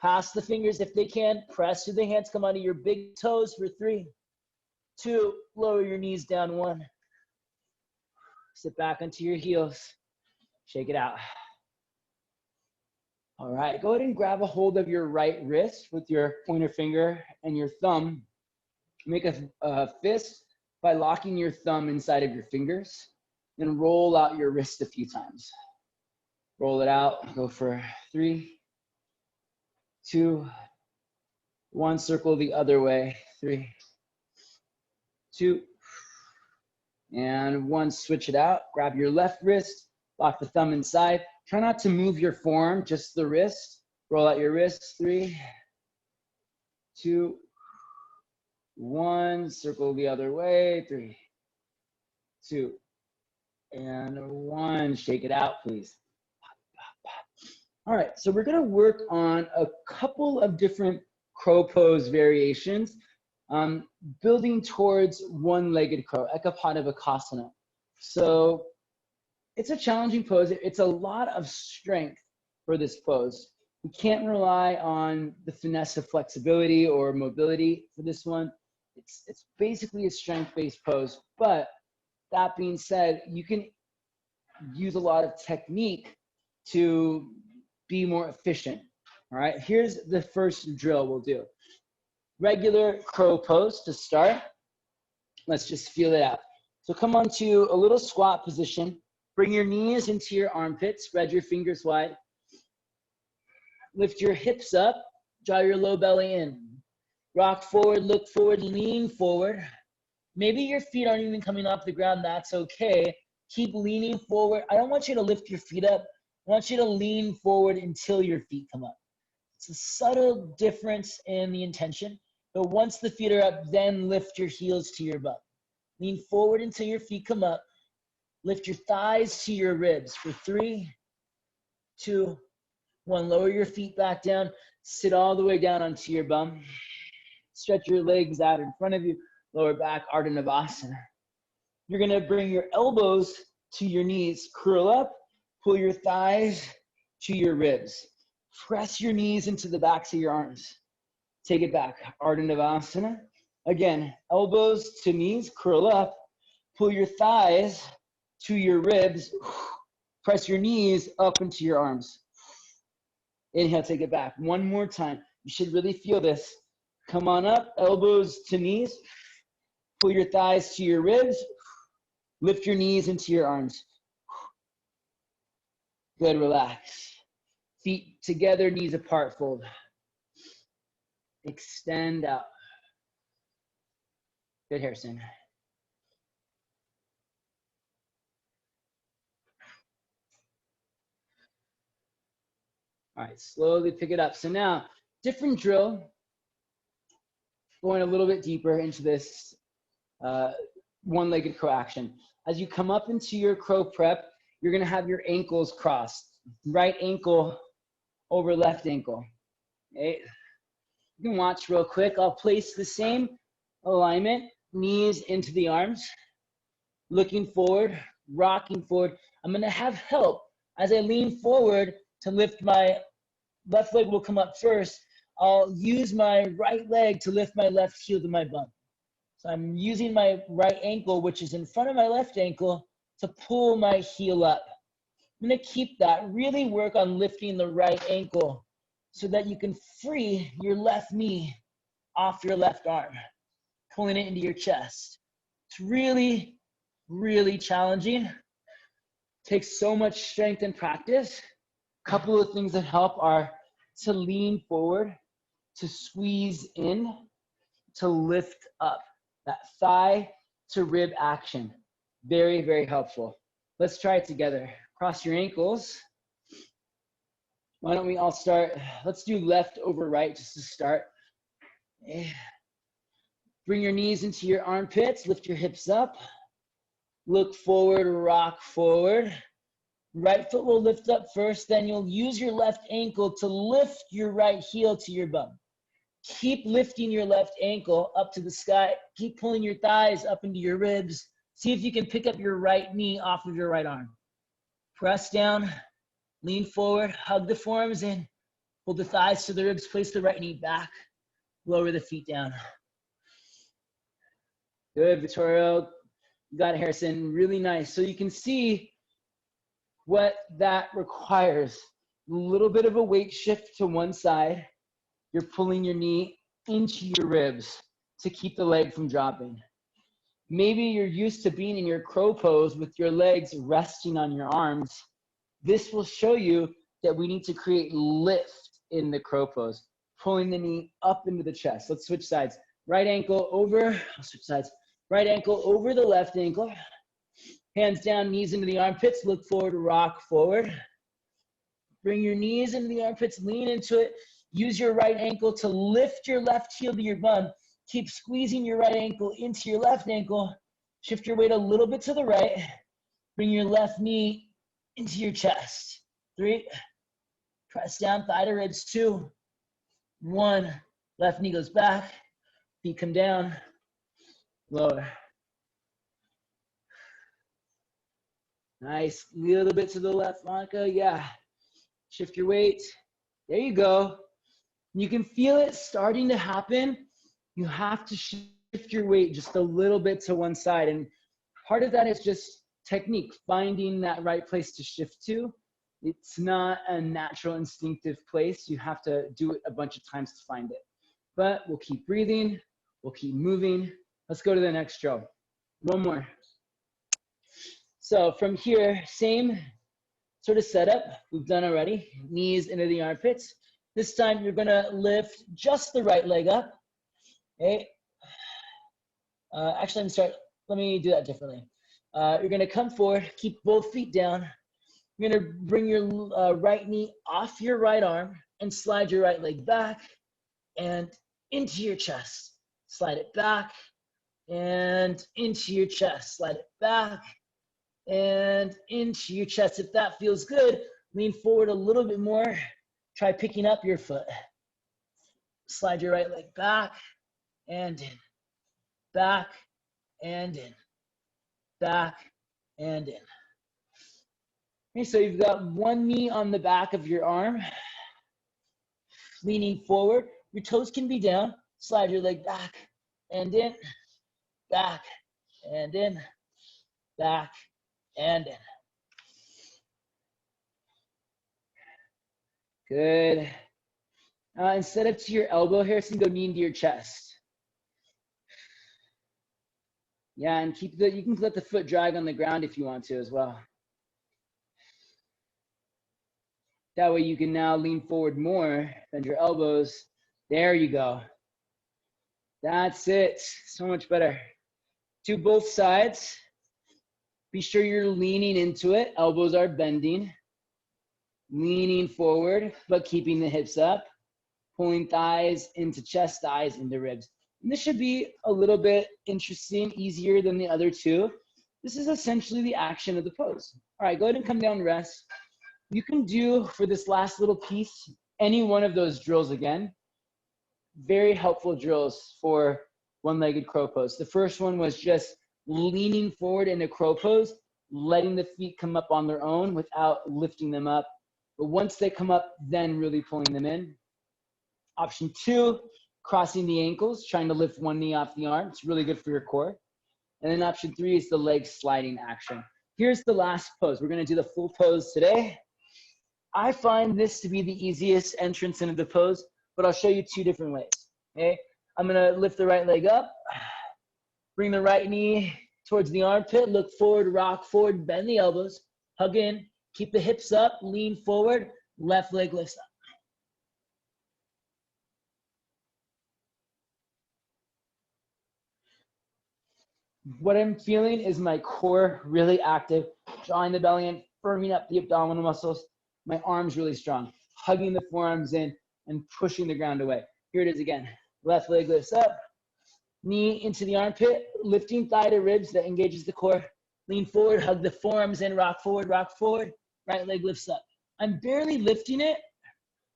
past the fingers if they can, press through the hands, come onto your big toes for 3, 2, lower your knees down, 1. Sit back onto your heels, shake it out. All right, go ahead and grab a hold of your right wrist with your pointer finger and your thumb. Make a fist by locking your thumb inside of your fingers. Then roll out your wrist a few times. Roll it out, go for 3, 2, 1, circle the other way, 3, 2, and 1, switch it out. Grab your left wrist, lock the thumb inside. Try not to move your forearm, just the wrist. Roll out your wrist, 3, 2, 1, circle the other way, 3, 2, and 1. Shake it out, please. All right, so we're gonna work on a couple of different crow pose variations, building towards one-legged crow, Ekapada bakasana. So it's a challenging pose. It's a lot of strength for this pose. We can't rely on the finesse of flexibility or mobility for this one. It's basically a strength-based pose, but that being said, you can use a lot of technique to be more efficient. All right, here's the first drill we'll do. Regular crow pose to start. Let's just feel it out. So come onto a little squat position. Bring your knees into your armpits, spread your fingers wide. Lift your hips up, draw your low belly in. Rock forward, look forward, lean forward. Maybe your feet aren't even coming off the ground, that's okay. Keep leaning forward. I don't want you to lift your feet up. I want you to lean forward until your feet come up. It's a subtle difference in the intention, but once the feet are up, then lift your heels to your butt. Lean forward until your feet come up. Lift your thighs to your ribs for 3, 2, 1. Lower your feet back down. Sit all the way down onto your bum. Stretch your legs out in front of you. Lower back, Ardha Navasana. You're gonna bring your elbows to your knees. Curl up. Pull your thighs to your ribs. Press your knees into the backs of your arms. Take it back. Ardha Navasana. Again, elbows to knees, curl up, pull your thighs to your ribs, press your knees up into your arms. Inhale, take it back. One more time. You should really feel this. Come on up, elbows to knees, pull your thighs to your ribs, lift your knees into your arms. Good, relax. Feet together, knees apart, fold. Extend out. Good, Harrison. All right, slowly pick it up. So now, different drill, going a little bit deeper into this one-legged crow action. As you come up into your crow prep, you're gonna have your ankles crossed. Right ankle over left ankle. Okay? You can watch real quick. I'll place the same alignment, knees into the arms, looking forward, rocking forward. I'm gonna have help as I lean forward to lift my left leg will come up first. I'll use my right leg to lift my left heel to my bum. So I'm using my right ankle, which is in front of my left ankle, to pull my heel up. I'm gonna keep that, really work on lifting the right ankle so that you can free your left knee off your left arm, pulling it into your chest. It's really, really challenging. Takes so much strength and practice. A couple of things that help are to lean forward, to squeeze in, to lift up. That thigh to rib action. Very, very helpful. Let's try it together. Cross your ankles. Why don't we all start? Let's do left over right just to start. Bring your knees into your armpits, lift your hips up. Look forward, rock forward. Right foot will lift up first, then you'll use your left ankle to lift your right heel to your bum. Keep lifting your left ankle up to the sky. Keep pulling your thighs up into your ribs. See if you can pick up your right knee off of your right arm. Press down, lean forward, hug the forearms in, pull the thighs to the ribs, place the right knee back, lower the feet down. Good, Vittorio. You got it, Harrison. Really nice. So you can see what that requires. A little bit of a weight shift to one side. You're pulling your knee into your ribs to keep the leg from dropping. Maybe you're used to being in your crow pose with your legs resting on your arms. This will show you that we need to create lift in the crow pose, pulling the knee up into the chest. Let's switch sides. Right ankle over, I'll switch sides. Right ankle over the left ankle. Hands down, knees into the armpits, look forward, rock forward. Bring your knees into the armpits, lean into it. Use your right ankle to lift your left heel to your bum. Keep squeezing your right ankle into your left ankle. Shift your weight a little bit to the right. Bring your left knee into your chest. 3. Press down, thigh to ribs. 2. 1. Left knee goes back. Feet come down. Lower. Nice. Little bit to the left, Monica. Yeah. Shift your weight. There you go. You can feel it starting to happen. You have to shift your weight just a little bit to one side. And part of that is just technique, finding that right place to shift to. It's not a natural instinctive place. You have to do it a bunch of times to find it. But we'll keep breathing. We'll keep moving. Let's go to the next drill. One more. So from here, same sort of setup we've done already. Knees into the armpits. This time you're gonna lift just the right leg up. Okay. Actually, let me do that differently. You're gonna come forward, keep both feet down. You're gonna bring your right knee off your right arm and slide your right leg back and into your chest. Slide it back and into your chest. Slide it back and into your chest. If that feels good, lean forward a little bit more. Try picking up your foot. Slide your right leg back and in. Back and in. Back and in. Okay, so you've got one knee on the back of your arm. Leaning forward. Your toes can be down. Slide your leg back. and in, back, and in, back, and in. Good. Instead of to your elbow, Harrison, go knee into your chest. Yeah, and keep you can let the foot drag on the ground if you want to as well. That way you can now lean forward more than your elbows. There you go. That's it. So much better. Do both sides. Be sure you're leaning into it. Elbows are bending. Leaning forward, but keeping the hips up. Pulling thighs into chest, thighs into ribs. And this should be a little bit interesting, easier than the other two. This is essentially the action of the pose. All right, go ahead and come down and rest. You can do, for this last little piece, any one of those drills again. Very helpful drills for one-legged crow pose. The first one was just leaning forward in a crow pose, letting the feet come up on their own without lifting them up. But once they come up, then really pulling them in. Option 2, crossing the ankles, trying to lift one knee off the arm. It's really good for your core. And then option 3 is the leg sliding action. Here's the last pose. We're going to do the full pose today. I find this to be the easiest entrance into the pose, but I'll show you 2 different ways. Okay? I'm going to lift the right leg up, bring the right knee towards the armpit, look forward, rock forward, bend the elbows, hug in, keep the hips up, lean forward, left leg lifts up. What I'm feeling is my core really active, drawing the belly in, firming up the abdominal muscles. My arms really strong, hugging the forearms in and pushing the ground away. Here it is again. Left leg lifts up, knee into the armpit, lifting thigh to ribs that engages the core. Lean forward, hug the forearms in, rock forward, right leg lifts up. I'm barely lifting it.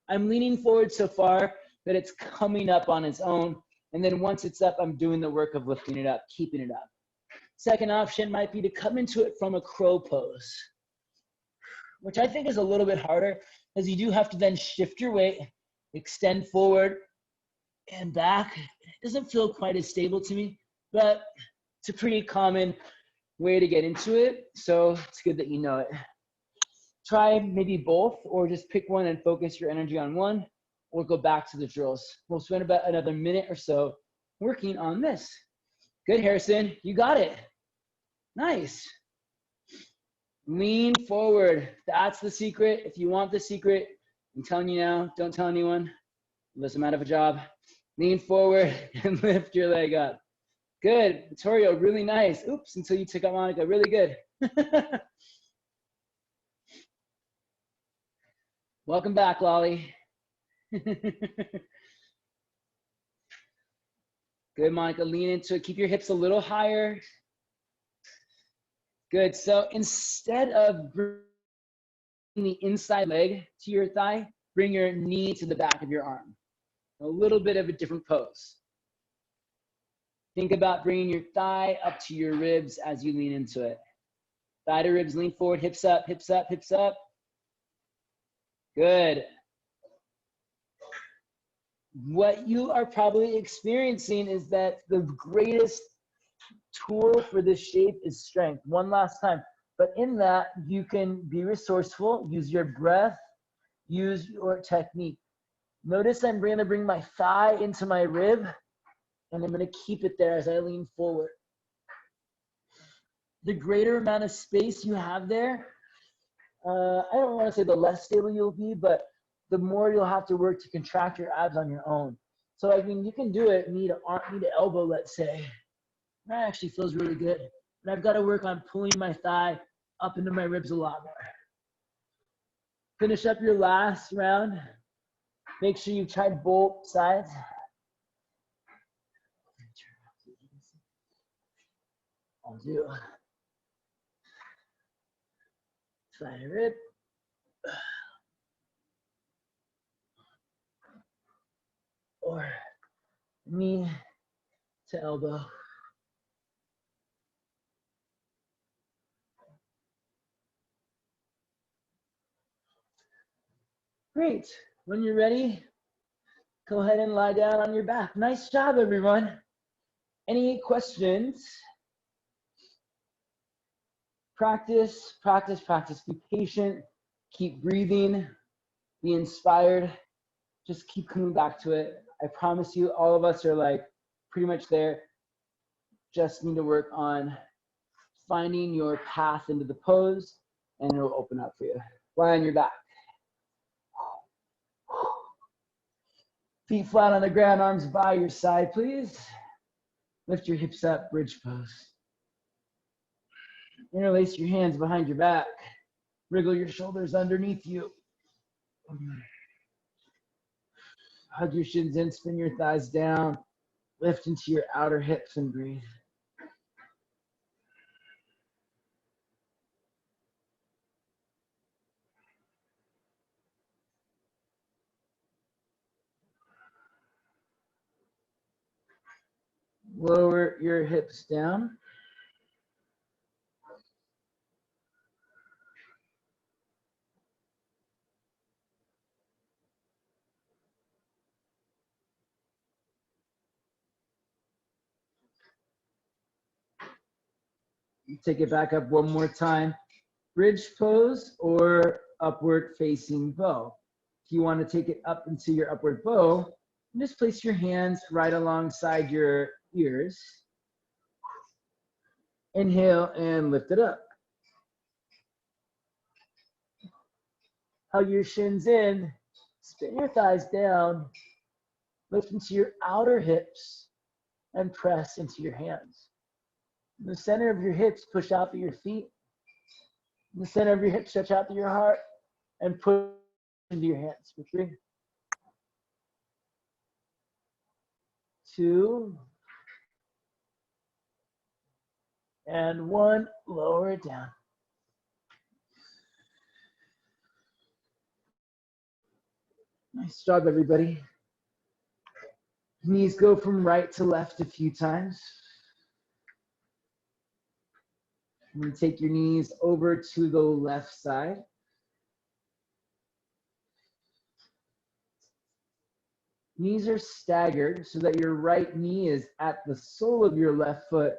I'm leaning forward so far that it's coming up on its own. And then once it's up, I'm doing the work of lifting it up, keeping it up. Second option might be to come into it from a crow pose, which I think is a little bit harder because you do have to then shift your weight, extend forward and back. It doesn't feel quite as stable to me, but it's a pretty common way to get into it. So it's good that you know it. Try maybe both, or just pick one and focus your energy on one, or go back to the drills. We'll spend about another minute or so working on this. Good, Harrison, you got it. Nice. Lean forward. That's the secret. If you want the secret, I'm telling you now, don't tell anyone, unless I'm out of a job. Lean forward and lift your leg up. Good. Vittorio, really nice. Oops, until you took out Monica. Really good. Welcome back, Lolly. Good, Monica. Lean into it. Keep your hips a little higher. Good. So instead of bringing the inside leg to your thigh, bring your knee to the back of your arm. A little bit of a different pose. Think about bringing your thigh up to your ribs as you lean into it. Thigh to ribs, lean forward, hips up, hips up, hips up. Good. What you are probably experiencing is that the greatest tool for this shape is strength. One last time. But in that, you can be resourceful, use your breath, use your technique. Notice I'm going to bring my thigh into my rib, and I'm going to keep it there as I lean forward. The greater amount of space you have there, I don't want to say the less stable you'll be, but the more you'll have to work to contract your abs on your own. So, I mean, you can do it knee to elbow, let's say. That actually feels really good. But I've got to work on pulling my thigh up into my ribs a lot more. Finish up your last round. Make sure you try both sides. I'll do side rib. Or knee to elbow. Great. When you're ready, go ahead and lie down on your back. Nice job, everyone. Any questions? Practice, practice, practice. Be patient. Keep breathing. Be inspired. Just keep coming back to it. I promise you, all of us are like pretty much there. Just need to work on finding your path into the pose, and it'll open up for you. Lie on your back. Feet flat on the ground, arms by your side, please. Lift your hips up, bridge pose. Interlace your hands behind your back. Wriggle your shoulders underneath you. Hug your shins in, spin your thighs down. Lift into your outer hips and breathe. Lower your hips down. Take it back up one more time. Bridge pose or upward facing bow. If you want to take it up into your upward bow, just place your hands right alongside your ears. Inhale and lift it up. Hug your shins in, spin your thighs down, lift into your outer hips and press into your hands. In the center of your hips, push out to your feet. In the center of your hips, stretch out to your heart and push into your hands for 3, 2, and 1. Lower it down. Nice job, everybody. Knees go from right to left a few times. I'm going to take your knees over to the left side. Knees are staggered so that your right knee is at the sole of your left foot.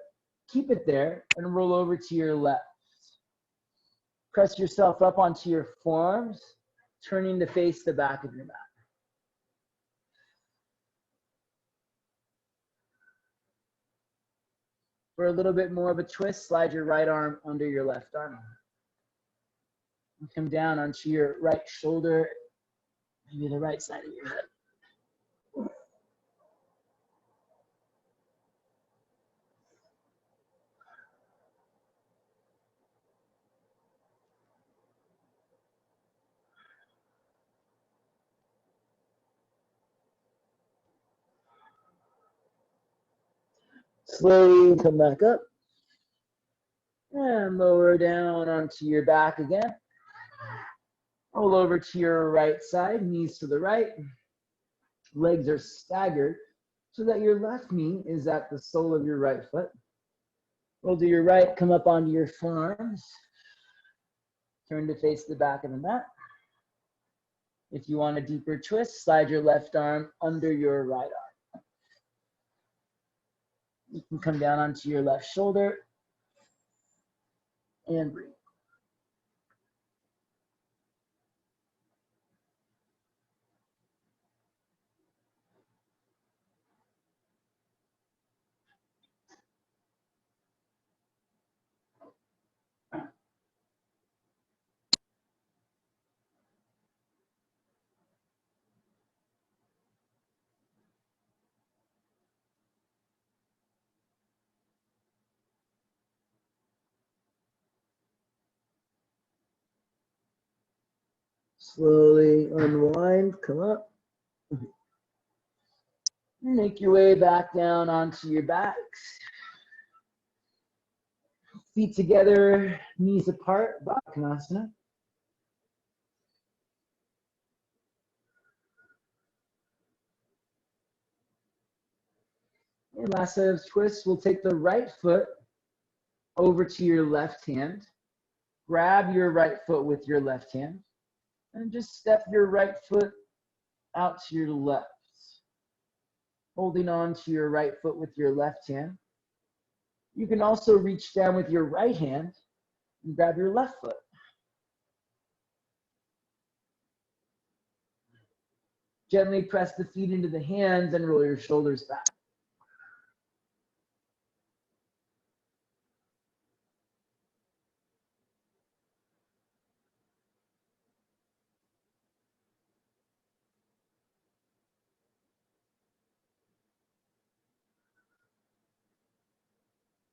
Keep it there and roll over to your left. Press yourself up onto your forearms, turning to face the back of your mat. For a little bit more of a twist, slide your right arm under your left arm. And come down onto your right shoulder, maybe the right side of your head. Slowly come back up and lower down onto your back again. Roll over to your right side, knees to the right. Legs are staggered so that your left knee is at the sole of your right foot. Roll to your right, come up onto your forearms. Turn to face the back of the mat. If you want a deeper twist, slide your left arm under your right arm. You can come down onto your left shoulder and breathe. Slowly unwind, come up. Make your way back down onto your backs. Feet together, knees apart, bakasana. And last set of twists, we'll take the right foot over to your left hand. Grab your right foot with your left hand. And just step your right foot out to your left. Holding on to your right foot with your left hand. You can also reach down with your right hand and grab your left foot. Gently press the feet into the hands and roll your shoulders back.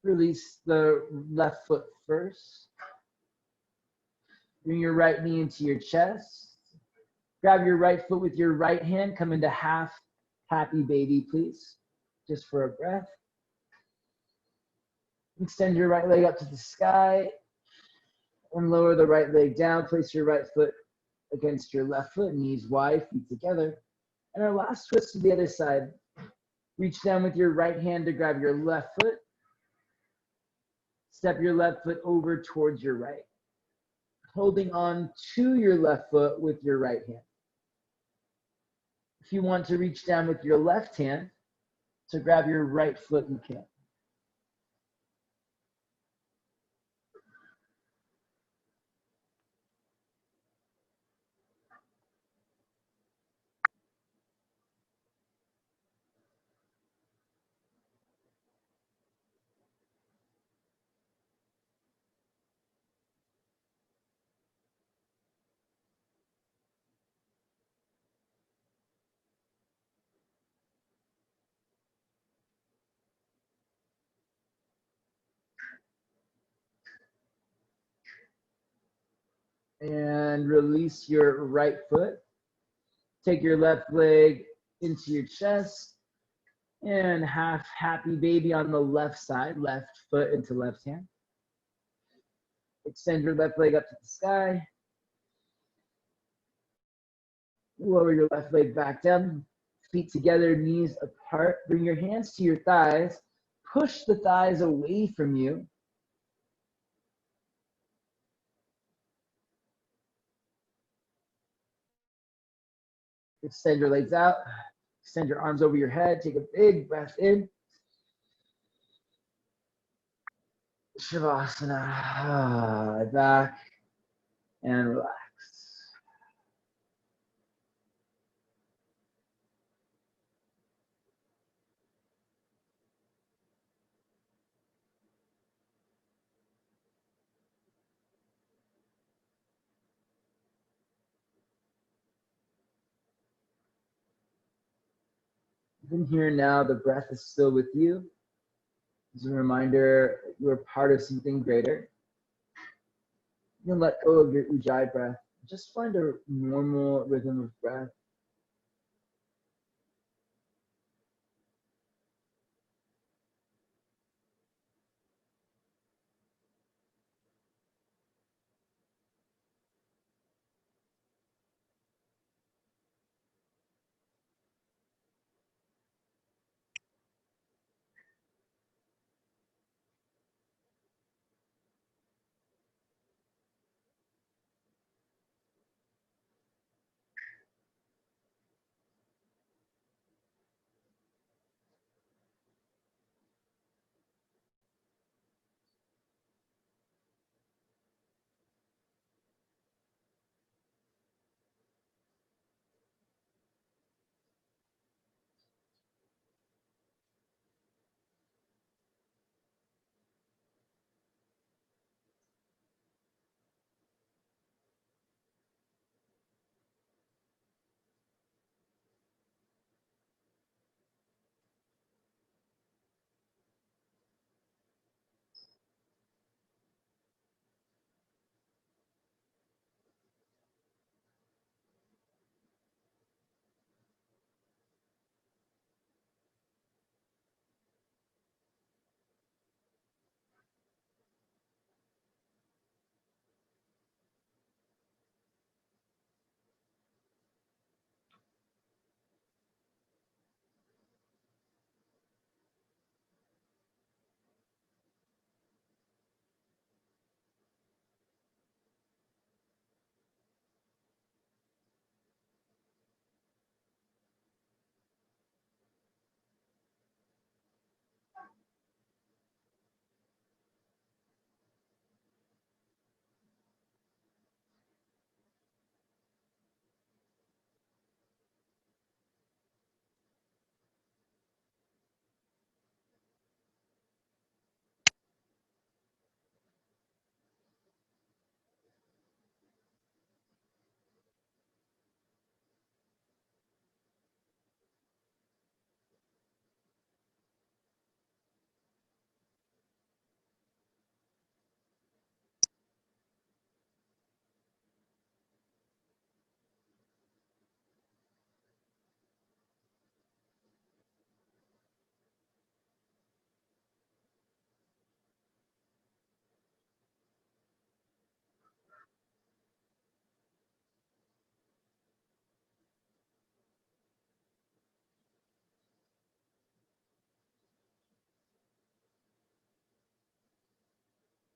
Release the left foot first. Bring your right knee into your chest. Grab your right foot with your right hand. Come into half happy baby, please. Just for a breath. Extend your right leg up to the sky and lower the right leg down. Place your right foot against your left foot, knees wide, feet together. And our last twist to the other side. Reach down with your right hand to grab your left foot. Step your left foot over towards your right. Holding on to your left foot with your right hand. If you want to reach down with your left hand to grab your right foot, you can. And release your right foot. Take your left leg into your chest and half happy baby on the left side, left foot into left hand. Extend your left leg up to the sky. Lower your left leg back down, feet together, knees apart. Bring your hands to your thighs. Push the thighs away from you. Extend your legs out. Extend your arms over your head. Take a big breath in. Shavasana. Back and relax. Even here now, the breath is still with you. As a reminder, you're part of something greater. You can let go of your ujjayi breath. Just find a normal rhythm of breath.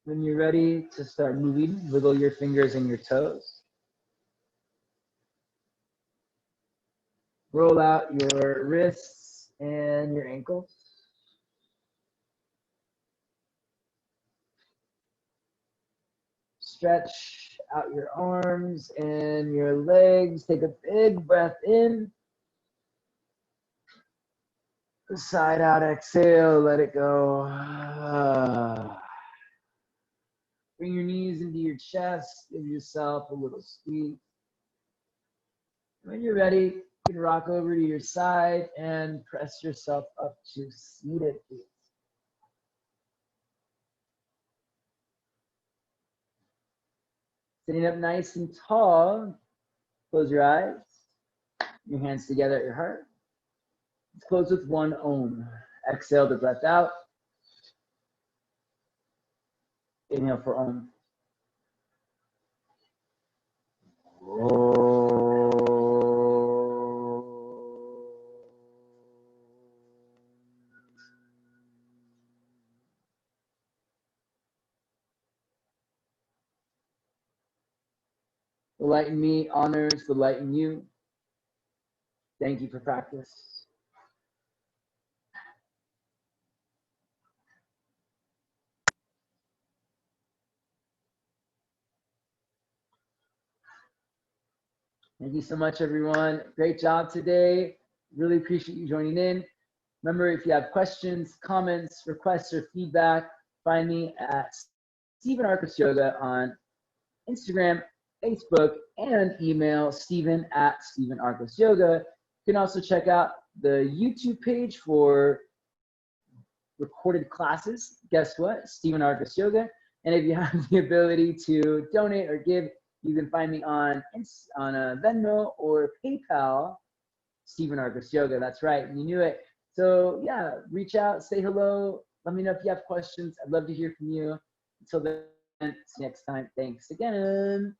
When you're ready to start moving, wiggle your fingers and your toes. Roll out your wrists and your ankles. Stretch out your arms and your legs. Take a big breath in. Side out, exhale, let it go. Bring your knees into your chest. Give yourself a little squeeze. When you're ready, you can rock over to your side and press yourself up to seated. Sitting up nice and tall, close your eyes, your hands together at your heart. Let's close with one Om. Exhale the breath out. Inhale for Om. The light in me honors the light in you. Thank you for practice. Thank you so much, everyone. Great job today. Really appreciate you joining in. Remember, if you have questions, comments, requests, or feedback, find me at Stephen Arcos Yoga on Instagram, Facebook, and email Stephen@Stephen Arcos Yoga. You can also check out the YouTube page for recorded classes. Guess what? Stephen Arcos Yoga. And if you have the ability to donate or give, you can find me on Venmo or PayPal, Stephen Arcos Yoga. That's right. You knew it. So yeah, reach out, say hello. Let me know if you have questions. I'd love to hear from you. Until then, see you next time. Thanks again.